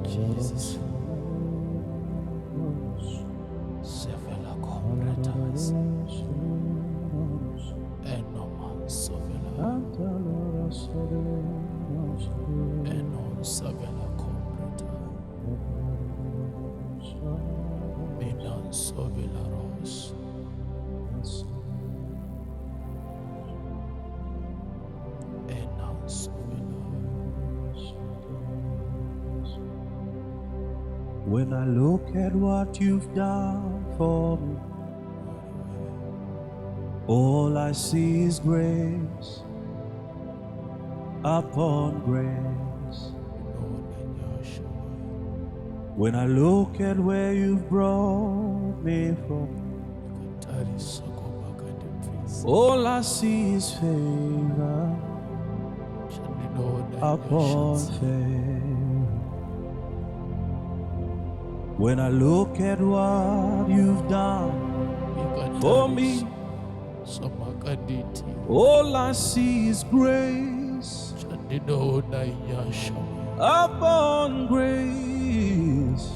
Jesus. Sevela compretas. Enoman sovela. Enon savela compreta. Minan sovela ros. Enon sovela. When I look at what you've done for me, all I see is grace upon grace. When I look at where you've brought me from, all I see is favor upon favor. When I look at what you've done for me, all I see is grace upon grace.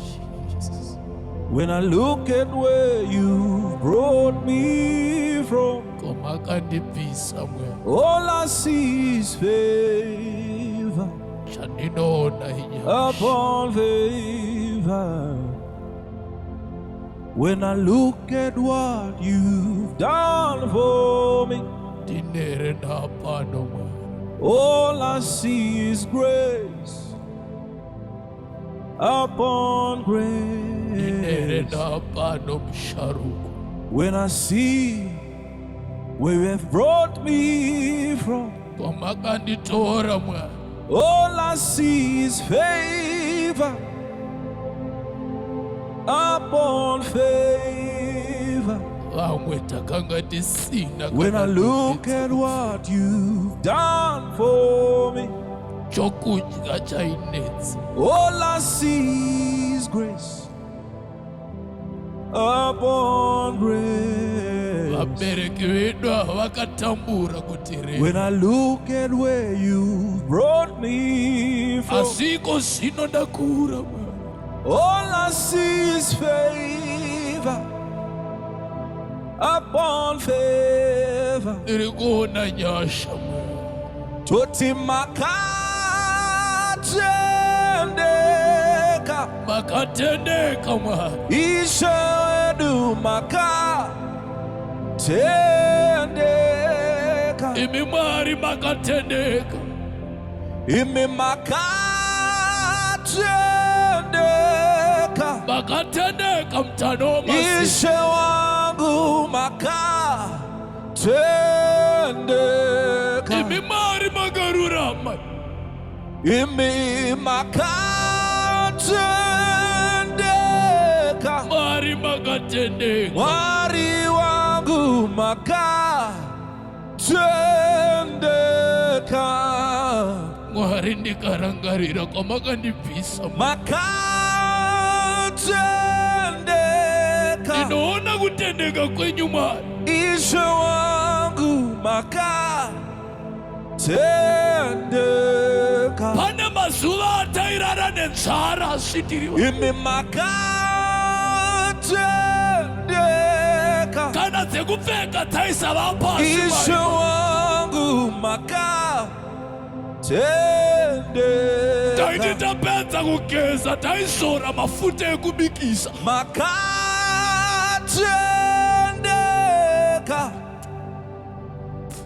When I look at where you brought me from, all I see is favor upon favor. When I look at what you've done for me, all I see is grace upon grace. When I see where you have brought me from, all I see is favor upon favor. When I look at what you've done for me, all I see is grace upon grace. When I look at where you brought me from, all I see is favor upon favor. Toti makatendeka ishedu makatendeka imi Mwari makatendeka imi makatendeka mtano ishe wangu makatendeka imi Mwari magarurama imi makatendeka Mwari makatendeka Mwari wangu makatendeka Mwari ndikarangarira Kwamakandi Bvisa makatendeka ndinoona kutendeka kwenyu Mwari Ishe wangu makatendeka pane mazuva atairara nenzara asvitiriwa imi makatendeka kana dzekupfeka taisava pasi Ishe wangu makatendeka taiti tapedza kugeza taizora mafuta ekubikisa makatendeka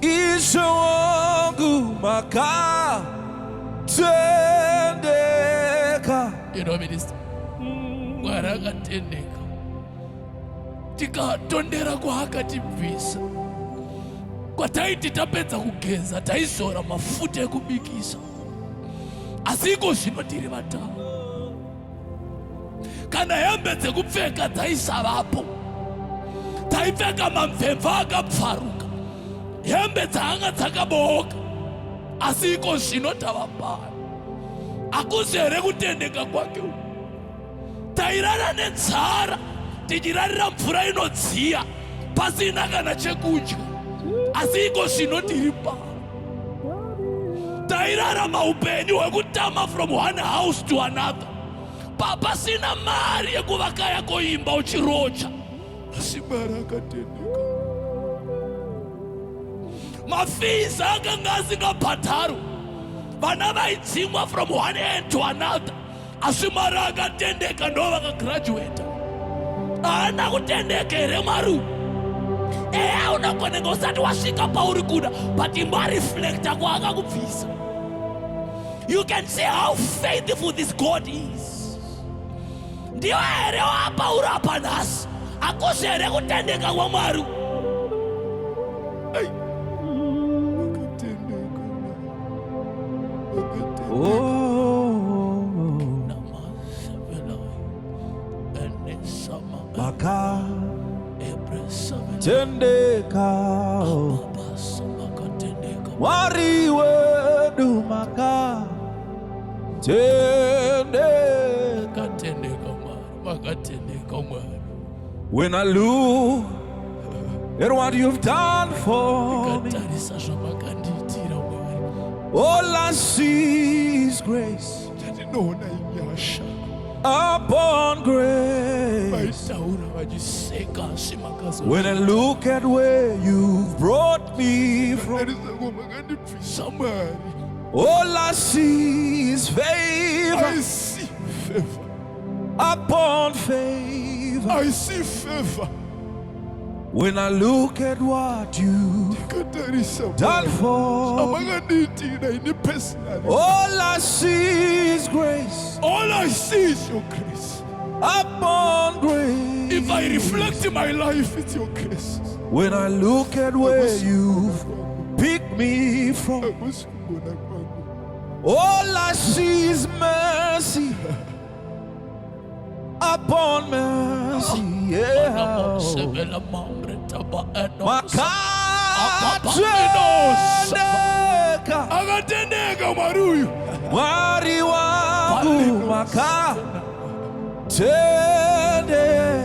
Ishe wangu makatendeka. You know, minister, Mwari akatendeka tikatondera kwaakati Bvisa kwataiti tapedza kugeza taizora mafuta ekubikisa asi iko zvino tiri vatano kana hembe dzekupfeka dzaisavapo taipfeka mamvemva akapfaruka hembe dzanga dzakabooka asi iko zvino tava pano akuzi here kutendeka kwake uku tairara nenzara tichirarira mvura inodziya pasina kana chekudya asi iko zvino tiri pano tairara maupenyu hwekutama from one house to another pasina mari yekuvaka yako imba uchirocha, asi Mwari akatendeka. Mavhisa akanga asingabhadharwa, vana vaidzimwa from one end to another, asi Mwari akatendeka ndo vakagraduata. Haana kutendeka here Mwari? Eya unokoneka usati wasvika pauri kuda, but imbareflecta kwaakakubvisa. You can see how faithful this God is. Ndiyo here wapa urapa nhasi, hakusi here kutendeka kwaMwari. Tendeka, Mwari wedu maka tendeka. When I look at what you've done for me, all I see is grace upon grace. When I look at where you've brought me from, all I see is favor. I see favor upon favor. I see favor. When I look at what you've done for me, all I see is grace. All I see is your grace upon grace. If I reflect in my life, it's your grace. When I look at where you've picked me from, all I see is mercy upon mercy. Yeah. Akatendeka Mwari. Mwari wangu makatendeka.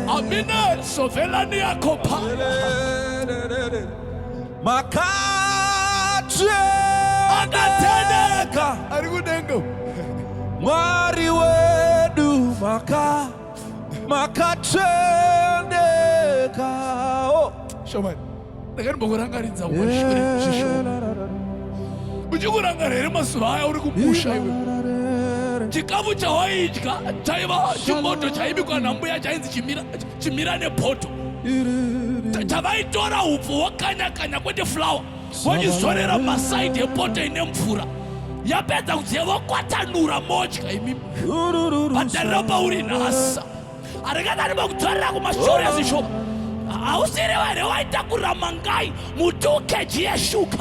Amina sovelani yako pale. Makatendeka. Arikudenga. Mwari wedu makatendeka. Oh, Shomani. Ndakanimbokurangaridza washore chishoma. Uchikurangarira mazuva aya uri kumusha iwe. Chikafu chawaidya chaiva chimoto chaibikwa nambuya chainzi chimira nepoto. Chavaitora upfu wakanya kwete flour. Wachizorera masaidi epoto ine mvura. Yapedza kudziya wakwatanura modya imimi. Patarira pauri nhasa. Arekadani vakudzorera kumashore azishoma. Hausiri here waita kuramangai muti ukeji yeshuka.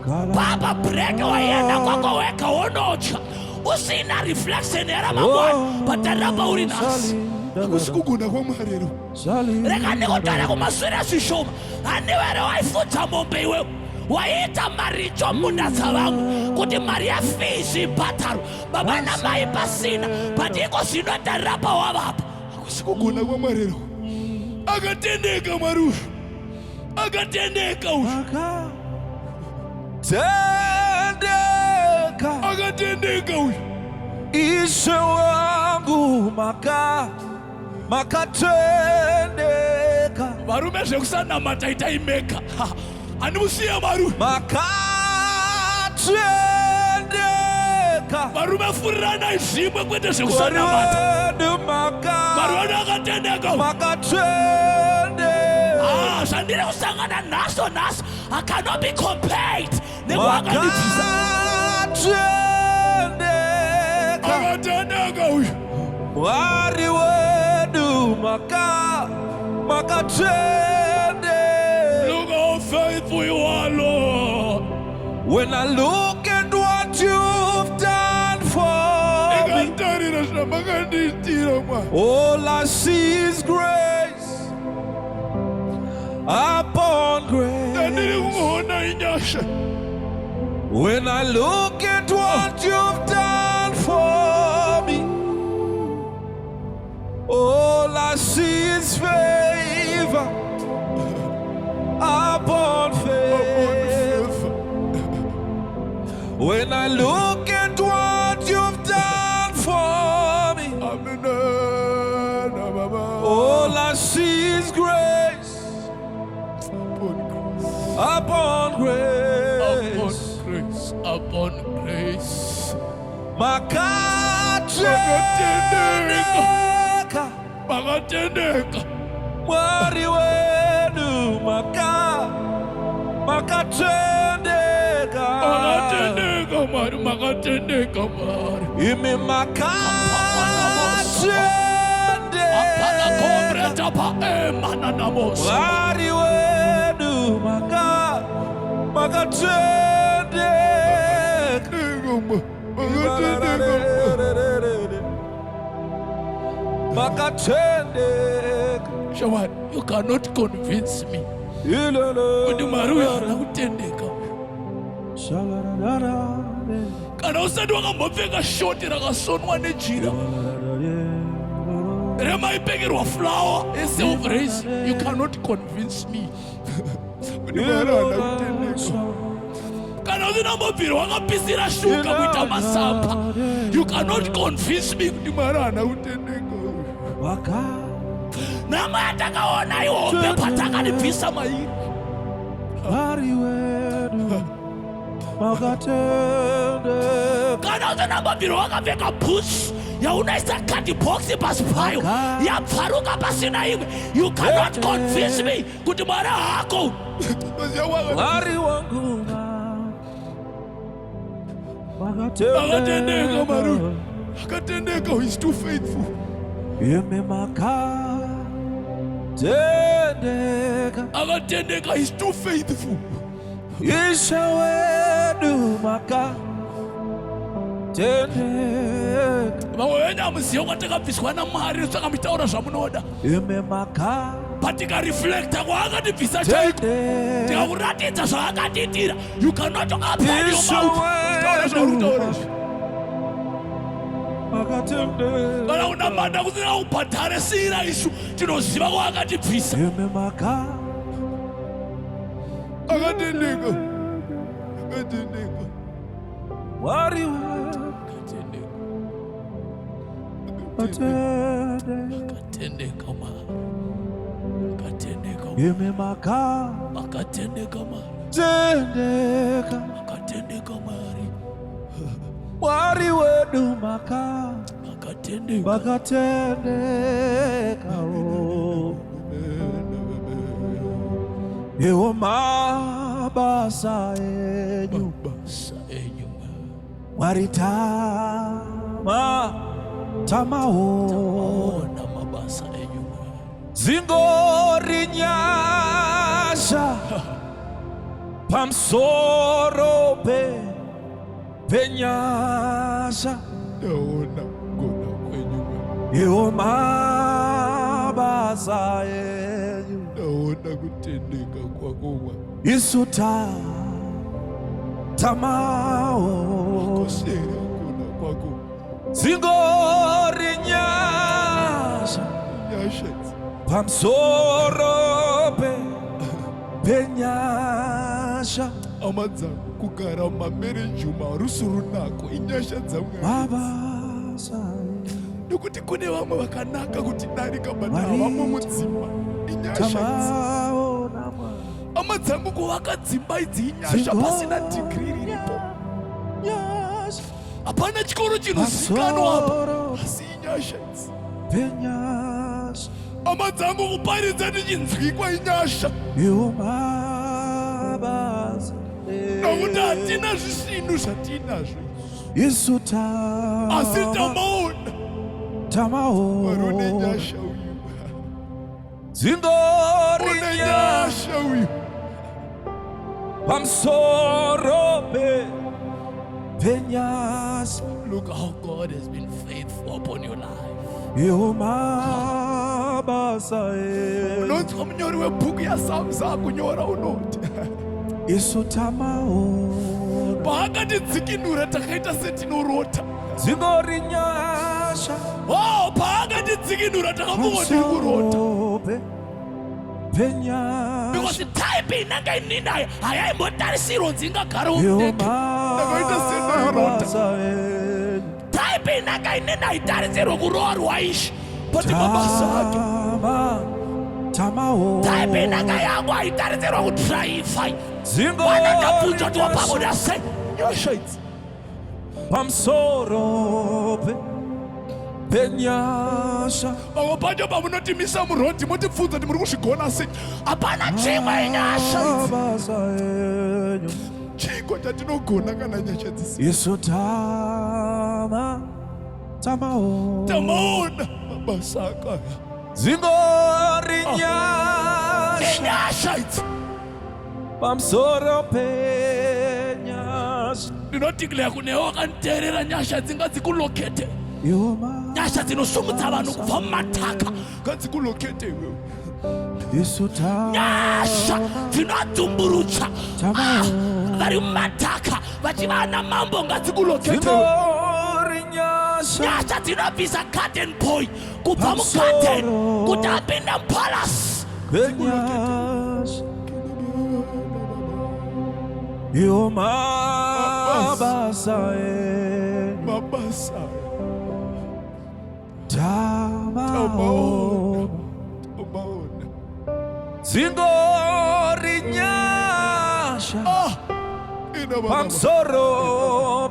Baba breke waienda kwako weka wonotya. Usina reflection era mangwani. Patarira pauri nhasi. Akusikugona kwaMwari ero. Reka ndikutaure kumashure azishoma. Haniwe here waifudza mombe iwewe. Waita maricho munda dzavangu kuti mari yafisi ibhatarwa. Baba namai pasina, but iko zvinotarira pawavapa. Akusikugona kwaMwari ero. Akatendeka Mwari uyu. Akatendeka uyu. Akatendeka uyu. Ishe wangu makatendeka. Varume zvekusanamata itaimeka. Animusiya Mwari. Makatendeka. Varume furirana zvimwe kwete zvekusanamata. Mwari wanu akatendeka. Zvandiri kusangana naso nhasi, I cannot be compared nekwakandibvisa. Akatendeka uyu. Mwari wedu makatendeka. Look how faithful you are, Lord. When I look at what you've done for me, all I see is grace upon grace. When I look at what you've done for me, all I see is favor upon favor. When I look at what you've done for me, on grace. Makatendeka Mwari wedu makatendeka Mwari. Imi makatendeka Mwari wedu makatendeka. Shawan, you cannot convince me. Kana usati wakambopfeka shoti rakasonwa nejira remaipekerwa flower eself race, you cannot convince me. Kana usinambobvira wakapisira shuka kuita masamba, you cannot convince me kuti Mwari haana kutendeka. Nama yatakaona ihombe patakandibvisa mairi. Kana usinambobvira wakapfeka boots yaunaisa kadhibhokisi pasi payo yabvaruka pasina imwe, you cannot convince me kuti Mwari hako. Mwari wangu akatendeka Mwari, akatendeka, he is too faithful. Akatendeka, he is too faithful. Isha wedu makatendeka. Vamwe venyu hamuziva kwatakabviswa naMwari takamitaura zvamunoda. Patikareflecta kwaakatibvisa chaiko, tikakuratidza zvaakatiitira, you cannot open your mouth. Taura zvauritaura izvi. Kana unamanda kusina kubhadharisira isu, tinoziva kwaakatibvisa. Akatendeka. Akatendeka. Mwari akatendeka Mwari. Akatendeka Tendeka akatendeka Mwari. Mwari wedu Akatendeka. makatendeka Ewo mabasa enyu Mwari tamaona mabasa enyu zingori nyasha pamsoro penyasha Ewo mabasa enyu kutendeka kwako Isu tamao zingori nyasha pamsoro penyasha amadzangu kugara mumamerenji marusu runako inyasha mabasa nokuti kune vamwe vakanaka kuti darika bata vamwe mudzimba inyasha. Amadzangu kuvaka dzimba idzi inyasha pasina degree riripo. Hapana chikoro chinozikanwa apa, asi inyasha idzi. Amadzangu kuparidza tichinzwikwa inyasha. Nokuti hatina zvisinhu zvatinazvo. Asi tamaona. Mwari une nyasha uyu. Zingori nyasha uyu. Pamsoro penyas. Look how God has been faithful upon your life. Unonzwa munyori webhuku yaSamusi akunyora unoti paakatidzikinura takaita setinorota. Zingori nyasha paakatidzikinura takambongoti kurota. Because type inanga ininayo hayaimbotarisirwa dzingagara umudeke. Ndakaita senorota. Type inanga ininayo itarisirwa kurowa rwaishi. Poti mabasa ake. Type inanga yangu haitarisirwa kudrive. Wana ndabvunza kuti wapamona sei. Nyasha idzi. Pamsoro penyasha. Abanye bamunotimisa murodi mutipfudza kuti muri kuzvigona sei. Hapana chimwe nyasha. Chiko chatinogona kana nyasha dzisina. Yesu tamaona mabasa akaya. Zingori nyasha. Nyasha idzi. Pamsoro penyasha. Ndinodeclare kunewe wakanditerera nyasha dzingadzikulokete. Nyasha dzinosumudza vanhu kubva mumataka ngadzikulokete iwewe. Nyasha dzinodumburutsa vari mumataka vachivana mambo ngadzikulokete. Nyasha dzinobvisa garden boy kubva mugarden kuti apinde mupalace. Yo mabasa tamaona zingori nyasha pamsoro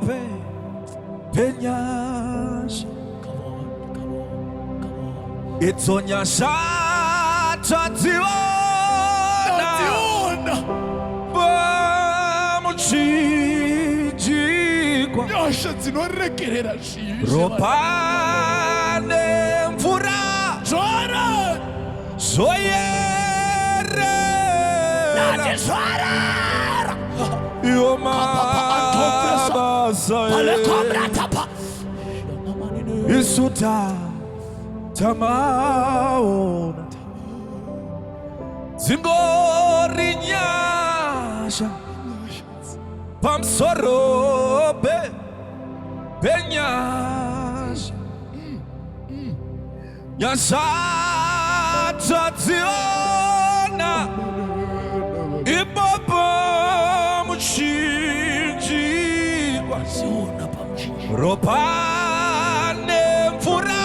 penyasha idzo nyasha tadziona pamuchinjikwa nyasha dzinoregerera zvivi ropa nemvura zvoyerera yo mabasa Yesu tamaona zingori nyasha pamsoro penyasha nyasha tadziona ipapa muchinjikwa ropa nemvura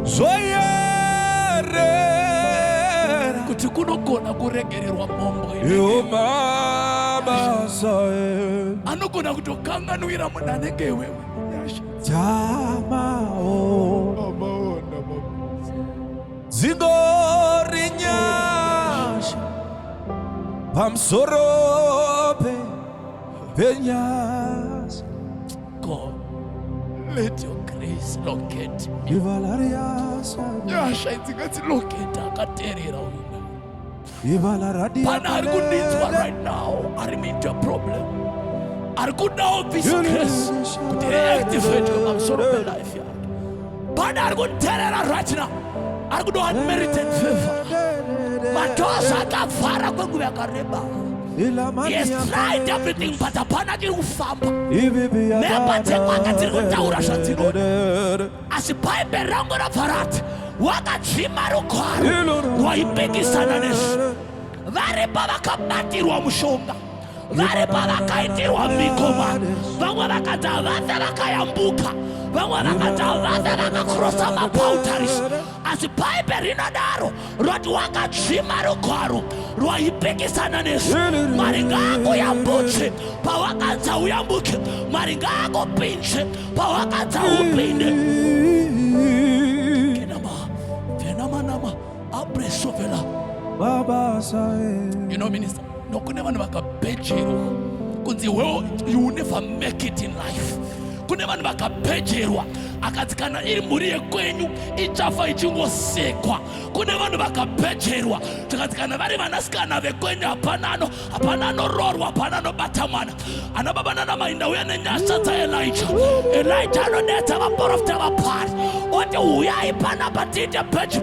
zvoyerera kuti kunogona kuregererwa mombo yo mabasa anogona kutokanganwira munhu anenge iwewe. tamaona zingori nyasha pamsoro penyasha. God, let your grace locate me. Nyasha idzingatsiloketa akaterera uyu. Pana ari kudinzwa right now, ari into a problem. Ari kudawo Bvisa grace kuti reactivate pamusoro pelife yake. Pana ari kuterera right now, ari kudawo unmerited favor. Madoors akavhara kwenguva yakareba. He has tried everything but hapana chiri kufamba. Mhemba dzekwake dziri kutaura zvadzinoda. Asi bhaibheri rangu rabva rati wakadzvima rugwaro rwaipikisana nezvo. Vari pavakabatirwa mushonga, vari pavakaitirwa mikomana, vamwe vakati havase vakayambuka, vamwe vakati havase vakakrosa maboundaries. Asi bhaibheri rinodaro roti wakadzvima rugwaro rwaipikisana nezvo. Mwari ngaakuyambutse pawakadza uyambuke, Mwari ngaakupinze pawakadza upinde. Kenama abresovela. You know, minister, no kune vanhu vakabhejerwa kunzi wewe you will never make it in life. Kune vanhu vakabhejerwa akati kana iri mhuri yekwenyu ichafa ichingosekwa. Kune vanhu vakabhejerwa tikati kana vari vanasikana vekwenyu hapana anororwa, hapana anobata mwana. Ana baba nana mai ndauya nenyasha dzaElijah. Elijah anonetsa vaprofita vapari oti uyai panapa tiite bheji.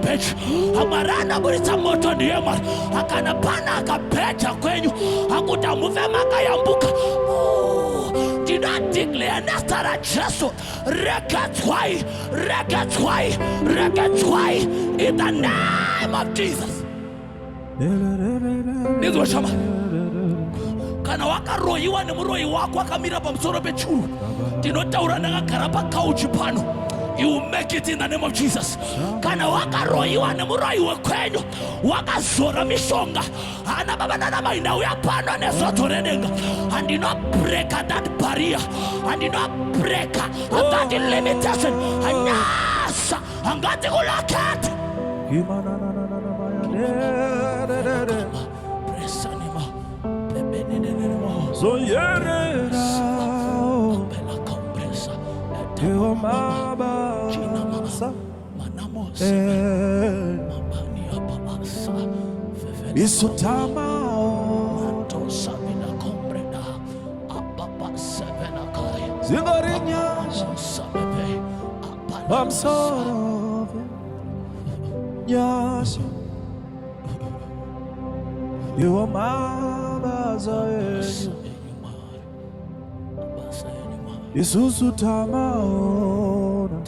Mwari anaburitsa moto ndiye Mwari. Akana pana akabheja kwenyu akuti hamufe makayambuka. Ndinodeclare nezita raJesu regedzwai in the name of Jesus. Ndizwa shama. Kana wakaroyiwa nemuroyi wako akamira pamusoro pechuru, ndinotaura ndakagara pakauchi pano. You will make it in the name of Jesus. Kana wakaroiwa nemuroi wekwenyu wakazora mishonga ana baba nana mai na uyapanda nezotorenenga and you not break that barrier and you not break that limitation anyasa angati kulakata presanima bebenenenemo so yerera bela compresa Teo mabasa manamos Isotama sabina compreda ababa sevena kaya Zingarinya sabebe I'm sorry Yes You are mabasa Isusu tamaona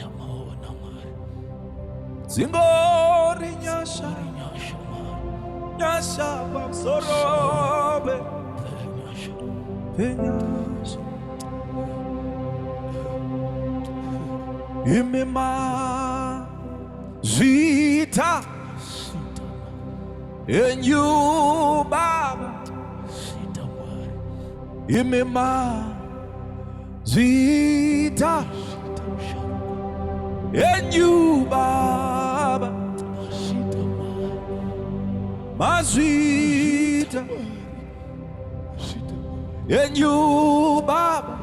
Zingori nyasha Nyasha bamsorobe Penyasha Imema Zita And you Baba Imema Zita and you Baba Mazita and you Baba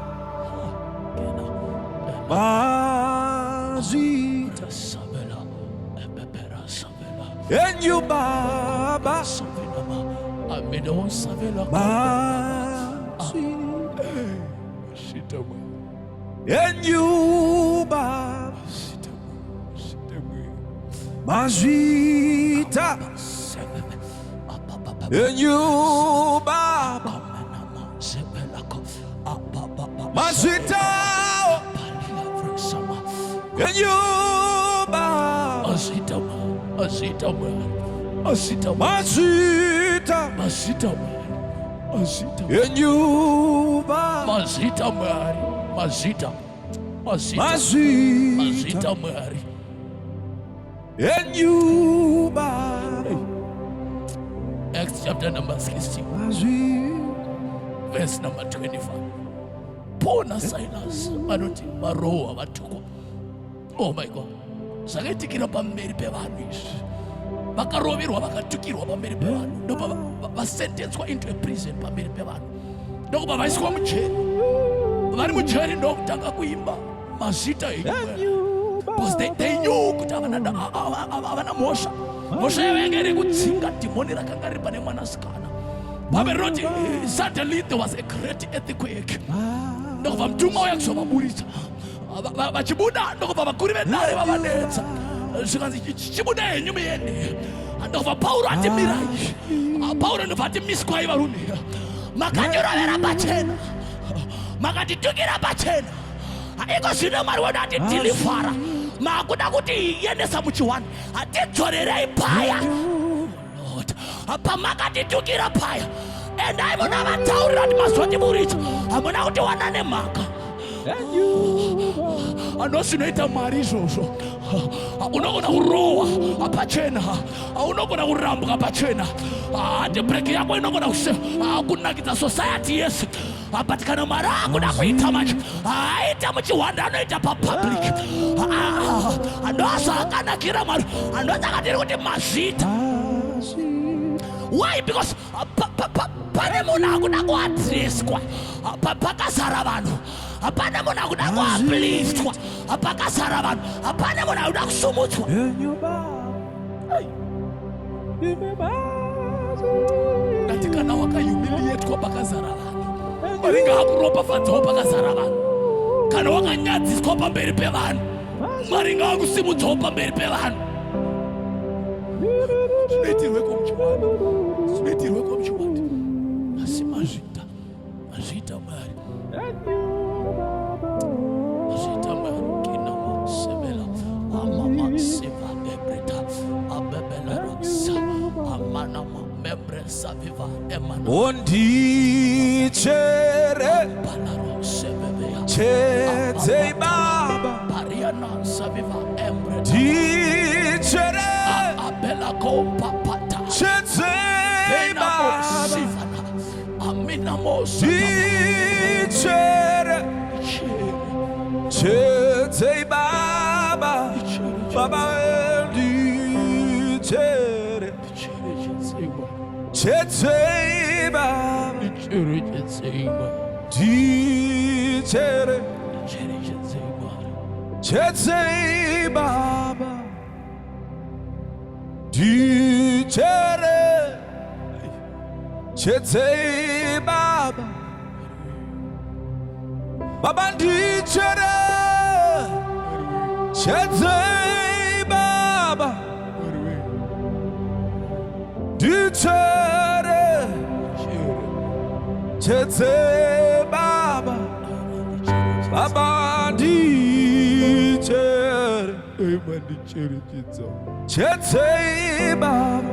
Mazita and you Baba And you, Baba, Mazita, and you, Baba, Mazita, and you, Baba, Mazita, and you, Baba, Mazita Mwari. And you Baba. Acts chapter number 16, verse number 25. Paul na Silas vanoti varohwa vatukwa. Oh my God. Zvakaitikira pamberi pevanhu izvi. Vakaroverwa vakatukirwa pamberi pevanhu. Ndobva vasentencwa into a prison pamberi pevanhu. Ndokubva vaiswa mujeri. Vari mujeri ndokutanga kuimba mazita enyu. Because they knew kuti havana mhosva. Mhosva yavanga iri kudzinga dhimoni rakanga riri pane mwanasikana. Vaveroti suddenly there was a great earthquake. Ndokubva mutumwa uya kuzovaburitsa. Vachibuda ndokubva vakuru venhare vavanetsa. Zvikanzi chibuda henyu muende. Ndokubva Pauro ati mirai. Pauro ndobva ati miswai varume. Makanyorovera pachena. Makatitukira pachena. Iko zvino Mwari wedu atidhilivhara. Makuda kuti iendesa muchiwani. Atidzorerei paya. Lord. Pamakatitukira paya. Endai muna vataurira kuti mazotiburitsa. Hamuna kuti wana nemhaka. Anozvinoita Mwari izvozvo. Unogona kurohwa pachena. Unogona kurambwa pachena. Ati breki yako inogona kunakidza society yesu. But kana Mwari akuda kuita manje. Aita muchiwanda anoita papublic. Ndoazvakanakira Mwari. Ndozvakatiri kuti mazita. Why? Because pane munhu akuda kuadreswa. Pakazara vanhu. Hapana munhu akuda kuupliftwa. Pakazara vanhu. Hapana munhu akuda kusumudzwa. Ngati kana wakahumiliatwa pakazara vanhu. Mwari ngaakuropafadzawo pakazara vanhu. Kana wakanyadziswa pamberi pevanhu. Mwari ngaakusimudzawo pamberi pevanhu. Zvinoitirweko muchiwanda. Zvinoitirweko muchiwanda. Asi mazvita Mwari. Mazvita Mwari. Kinama sevela. Amama seva ebreta. Abebela raksa. Amanama mebresa viva emana. Ondichere. Chete Baba. Tichere Abela kompa pata. Chete Baba Amina mosa. Tichere Chete Baba Baba Tichere Chete Baba Tichere Chete Baba Tichere Chete Baba Baba Tichere Chete Baba Tichere Chete Baba Baba Tichere Chete Baba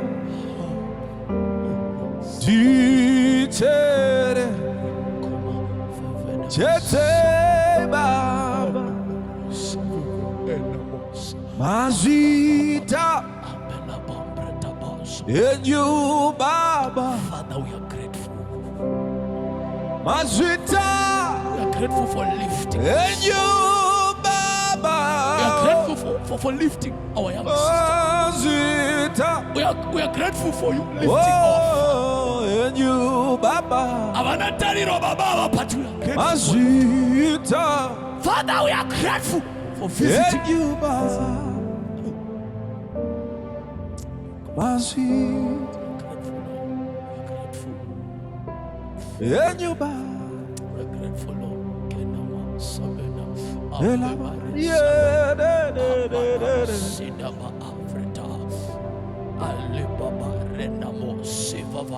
Tichere Chete Baba Mazita in you Baba. Father, we are grateful. Mazita We are grateful for lifting. in you Baba. We are grateful for lifting our young sister. Mazita We are grateful for you lifting off. in you Baba. Abana Tarirai Baba Patula. Mazita Father, we are grateful for visiting. in you Baba. Mazita in you Baba. We're grateful, Lord. Kenama Sabena. Yeah, Sidaba Afrita. Alibaba Renamo Sivava.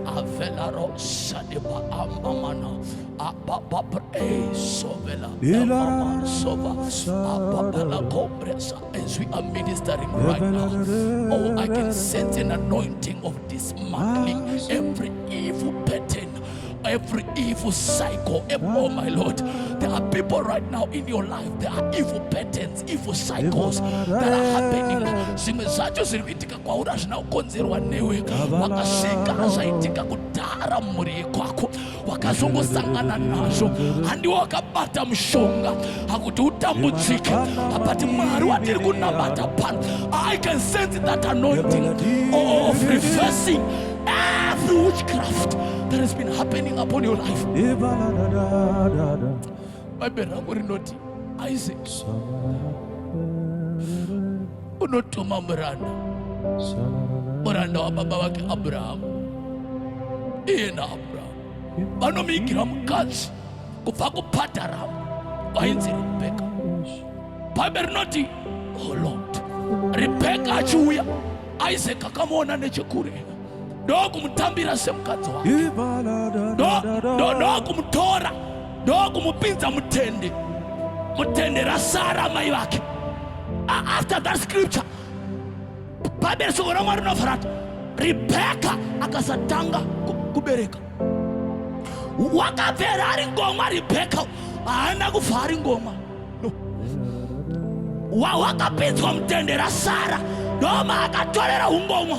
Avelaro Sadiba Amamana. Ababa Sovela. Amama Sova. Ababala Compressa. As we are ministering right now, oh, I can sense an anointing of dismantling every evil pattern, every evil cycle. Oh my Lord, there are people right now in your life, there are evil patterns, evil cycles that are happening. Zimwe zacho zirikuitika kwauri zvinokonzerwa newe, wakasvika zvaitika kudhara mumhuri kwako, wakazongosangana nazvo, handiwo wakabata mushonga hakuti utambudzike, but Mwari watiri kunamata pano. I can sense that anointing of reversing every witchcraft that has been happening upon your life. Bible rangu rinoti Isaac unotuma muranda wa baba wake Abrahamu, iye naAbrahamu vanomigira mukadzi kubva kuPadharamu vainzi Rebheka. Bible rinoti, oh Lord, Rebheka achiuya, Isaac akamuona nechekure, ndokumutambira semukadzi wake, ndokumutora, ndokumupinza mutende raSara mai vake. After that scripture, Bible soko raMwari rinofarati Rebheka akasatanga kubereka. Wakabvera ari ngoma Rebheka, haana kufa ari ngoma. Wakapinzwa mutende raSara, ndoma akatorera ungoma.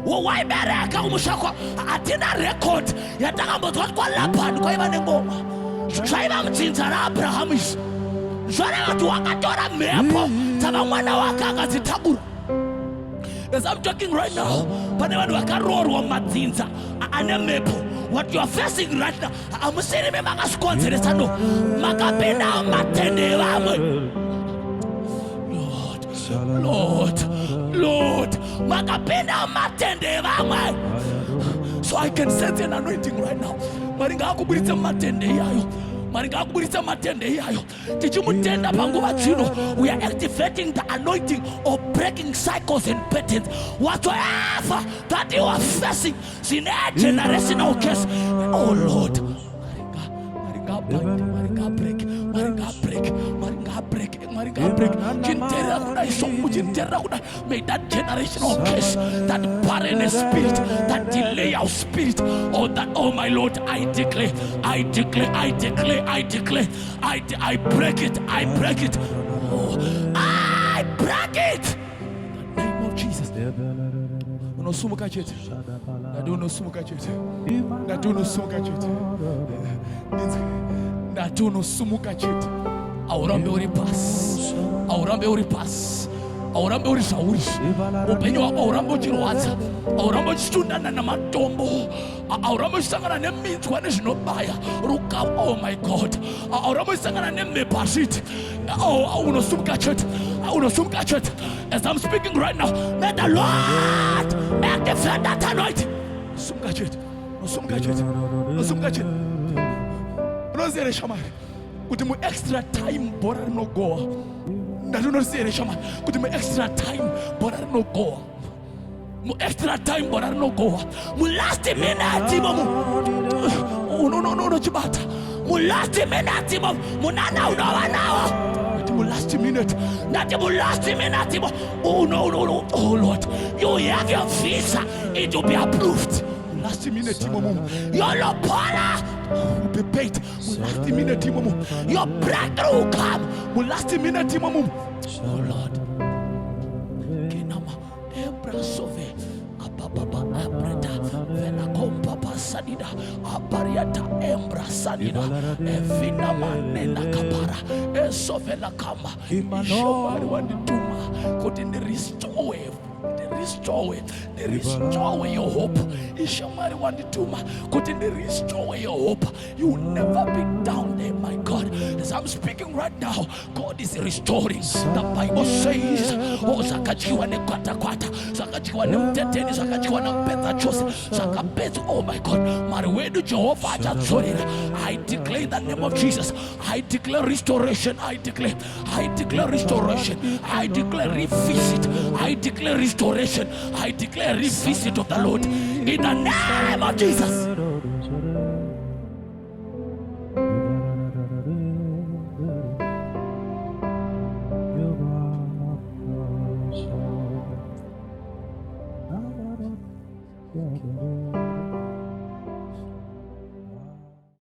Waibereka kumusha hatina record yatakambonzwa kwaLabhani kwaiva nengoma, zvaiva mudzinza raAbrahamu izvi. Zvoreva kuti wakatora mhepo dzava mwana wake akadzitakura. As I'm talking right now, pane vanhu vakaroorwa mumadzinza ane mhepo. What you are facing right now, hamusiri memakazvikonzeresa, no, makapinda mumatende evamwe. Lord, makapinda mumatende evamwe. So I can sense an anointing right now. Mwari ngaakubuditse mumatende iyayo. Mwari ngaakubuditse mumatende iyayo. Tichimutenda panguva dzino, we are activating the anointing of breaking cycles and patterns. Whatsoever that you are facing, in a generational case, oh Lord, may that generational curse, that barren spirit, that delay our spirit, oh that, oh my Lord, I declare, I declare, I declare, I declare, I break it, I break it, oh, I break it in the name of Jesus. Unosumuka chete, nadu unosumuka chete, nadu unosumuka chete, nadu unosumuka chete. Aurambe uri pasi, aurambe uri pasi, aurambe uri sauri, upenyu wako aurambe uchirwadza, aurambe uchitundana namatombo, aurambe uchisangana neminzwa nezvinobaya rukawa. Oh my God, aurambe uchisangana nemepashiti. Oh, unosumuka chete, unosumuka chete. As I'm speaking right now, may the Lord activate that anointing. Unosumuka chete, unosumuka chete, unosumuka chete. Unozere shamari kuti mu extra time bora rinogowa. Ndatunozere shamari kuti mu extra time bora rinogowa. Mu extra time bora rinogowa. Mu last minute momu. No chibata. Mu last minute momu. Munana unawa nawa. Mu last minute. Not mu last minute momu. Oh no. Oh Lord, you have your visa. It will be approved. Last minute momu. Your lopola will be paid. Last minute momu. Your breakthrough will come. Last minute momu. Oh Lord. Kenama embrasove apapa abreta vela kompapa sanida apariata embrasanida evina manena kapara esovela kama ishomari wandituma kuti ndiristowe. Restore your hope. Ishamari wandituma kuti restore your hope. You will never be down there, my God. As I'm speaking right now, God is restoring. The Bible says, oh zakachiwa ne kwata, zakachiwa ne mteteni, zakachiwa na mpeta chose, zakapetu. Oh my God, mariwedu Jehovah achadzorera. I declare the name of Jesus. I declare restoration. I declare restoration. I declare revisit. I declare restoration. I declare revisit of the Lord in the name of Jesus. Yeah.